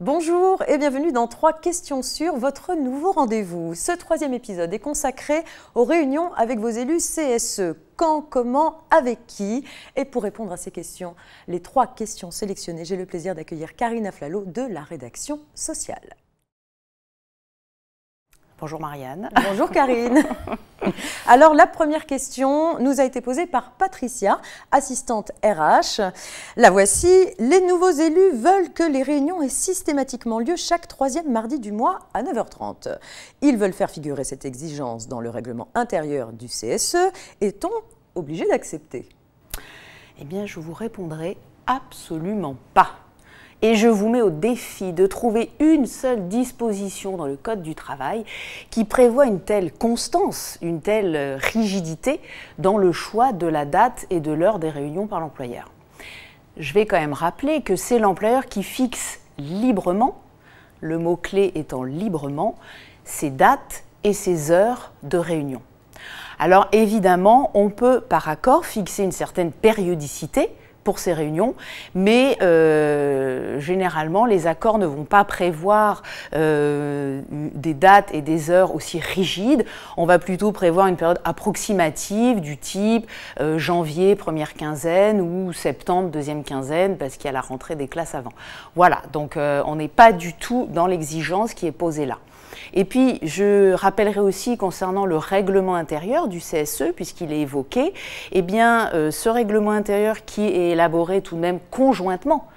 Bonjour et bienvenue dans 3 questions sur votre nouveau rendez-vous. Ce 3e épisode est consacré aux réunions avec vos élus CSE. Quand, comment, avec qui? Et pour répondre à ces questions, les 3 questions sélectionnées, j'ai le plaisir d'accueillir Karine Aflalo de la rédaction sociale. Bonjour Marianne. Bonjour Karine. Alors la première question nous a été posée par Patricia, assistante RH. La voici. Les nouveaux élus veulent que les réunions aient systématiquement lieu chaque 3e mardi du mois à 9h30. Ils veulent faire figurer cette exigence dans le règlement intérieur du CSE. Est-on obligé d'accepter? Eh bien, je vous répondrai absolument pas. Et je vous mets au défi de trouver une seule disposition dans le Code du travail qui prévoit une telle constance, une telle rigidité dans le choix de la date et de l'heure des réunions par l'employeur. Je vais quand même rappeler que c'est l'employeur qui fixe librement, le mot-clé étant librement, ses dates et ses heures de réunion. Alors évidemment, on peut par accord fixer une certaine périodicité pour ces réunions, mais généralement les accords ne vont pas prévoir des dates et des heures aussi rigides. On va plutôt prévoir une période approximative du type janvier première quinzaine ou septembre deuxième quinzaine parce qu'il y a la rentrée des classes avant. Voilà, donc on n'est pas du tout dans l'exigence qui est posée là. Et puis, je rappellerai aussi concernant le règlement intérieur du CSE, puisqu'il est évoqué, eh bien, ce règlement intérieur qui est élaboré tout de même conjointement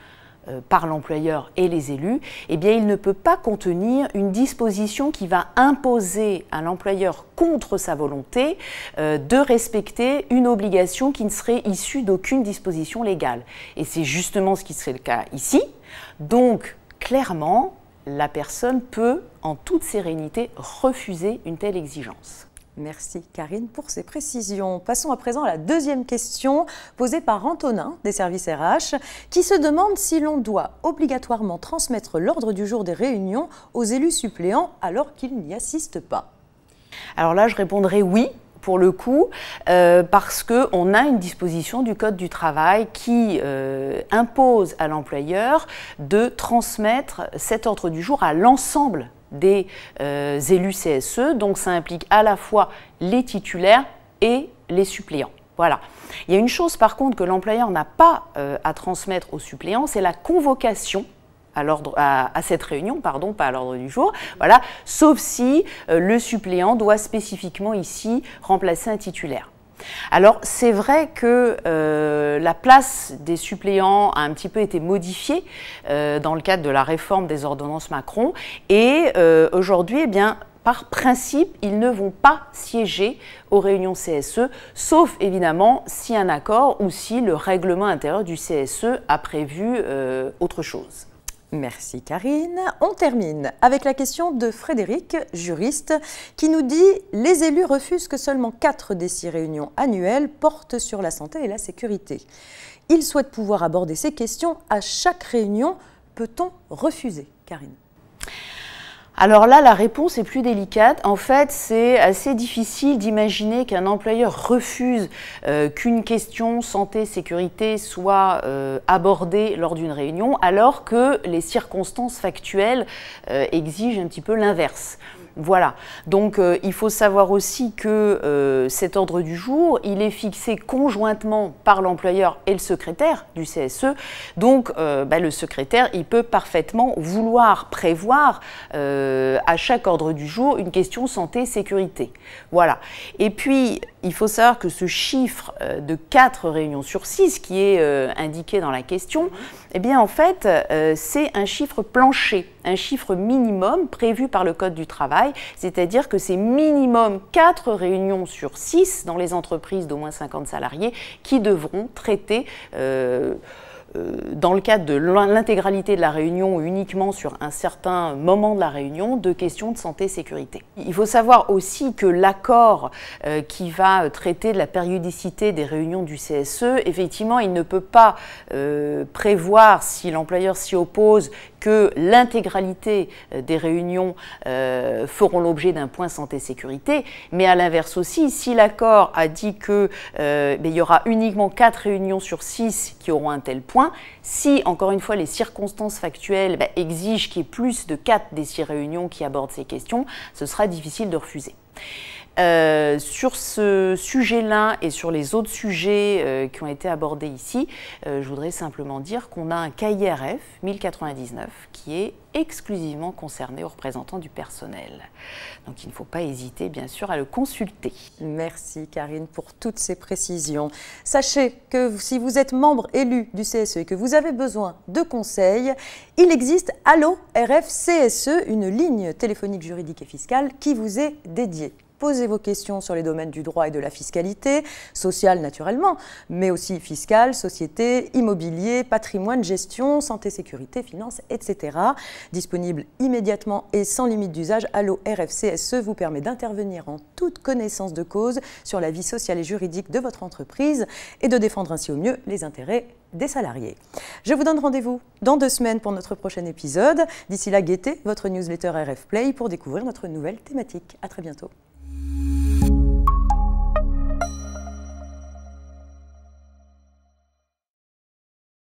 par l'employeur et les élus, eh bien, il ne peut pas contenir une disposition qui va imposer à l'employeur contre sa volonté de respecter une obligation qui ne serait issue d'aucune disposition légale. Et c'est justement ce qui serait le cas ici. Donc, clairement, la personne peut, en toute sérénité, refuser une telle exigence. Merci Karine pour ces précisions. Passons à présent à la 2e question posée par Antonin des services RH qui se demande si l'on doit obligatoirement transmettre l'ordre du jour des réunions aux élus suppléants alors qu'ils n'y assistent pas. Alors là, je répondrai oui. Pour le coup, parce qu'on a une disposition du Code du travail qui impose à l'employeur de transmettre cet ordre du jour à l'ensemble des élus CSE. Donc ça implique à la fois les titulaires et les suppléants. Voilà. Il y a une chose par contre que l'employeur n'a pas à transmettre aux suppléants, c'est la convocation à cette réunion, pardon, pas à l'ordre du jour, voilà, sauf si le suppléant doit spécifiquement ici remplacer un titulaire. Alors c'est vrai que la place des suppléants a un petit peu été modifiée dans le cadre de la réforme des ordonnances Macron et aujourd'hui, eh bien, par principe, ils ne vont pas siéger aux réunions CSE, sauf évidemment si un accord ou si le règlement intérieur du CSE a prévu autre chose. Merci Karine. On termine avec la question de Frédéric, juriste, qui nous dit « Les élus refusent que seulement 4 des 6 réunions annuelles portent sur la santé et la sécurité. Ils souhaitent pouvoir aborder ces questions à chaque réunion. Peut-on refuser ?» Karine. Alors là, la réponse est plus délicate. En fait, c'est assez difficile d'imaginer qu'un employeur refuse qu'une question santé-sécurité soit abordée lors d'une réunion, alors que les circonstances factuelles exigent un petit peu l'inverse. Voilà, donc il faut savoir aussi que cet ordre du jour, il est fixé conjointement par l'employeur et le secrétaire du CSE. Donc le secrétaire, il peut parfaitement vouloir prévoir à chaque ordre du jour une question santé-sécurité. Voilà, et puis il faut savoir que ce chiffre de 4 réunions sur 6 qui est indiqué dans la question, eh bien en fait c'est un chiffre plancher, un chiffre minimum prévu par le Code du travail, c'est-à-dire que c'est minimum 4 réunions sur 6 dans les entreprises d'au moins 50 salariés qui devront traiter dans le cadre de l'intégralité de la réunion ou uniquement sur un certain moment de la réunion, de questions de santé et sécurité. Il faut savoir aussi que l'accord qui va traiter de la périodicité des réunions du CSE, effectivement, il ne peut pas prévoir, si l'employeur s'y oppose, que l'intégralité des réunions feront l'objet d'un point santé-sécurité, mais à l'inverse aussi, si l'accord a dit qu'il y aura uniquement 4 réunions sur 6 qui auront un tel point, besoin. Si, encore une fois, les circonstances factuelles exigent qu'il y ait plus de 4 des 6 réunions qui abordent ces questions, ce sera difficile de refuser. Sur ce sujet-là et sur les autres sujets qui ont été abordés ici, je voudrais simplement dire qu'on a un cahier RF 1099 qui est exclusivement concerné aux représentants du personnel. Donc il ne faut pas hésiter bien sûr à le consulter. Merci Karine pour toutes ces précisions. Sachez que si vous êtes membre élu du CSE et que vous avez besoin de conseils, il existe Allo RF CSE, une ligne téléphonique juridique et fiscale qui vous est dédiée. Posez vos questions sur les domaines du droit et de la fiscalité, sociale naturellement, mais aussi fiscale, société, immobilier, patrimoine, gestion, santé, sécurité, finances, etc. Disponible immédiatement et sans limite d'usage, Allo RFCSE vous permet d'intervenir en toute connaissance de cause sur la vie sociale et juridique de votre entreprise et de défendre ainsi au mieux les intérêts des salariés. Je vous donne rendez-vous dans 2 semaines pour notre prochain épisode. D'ici là, guettez votre newsletter RF Play pour découvrir notre nouvelle thématique. À très bientôt.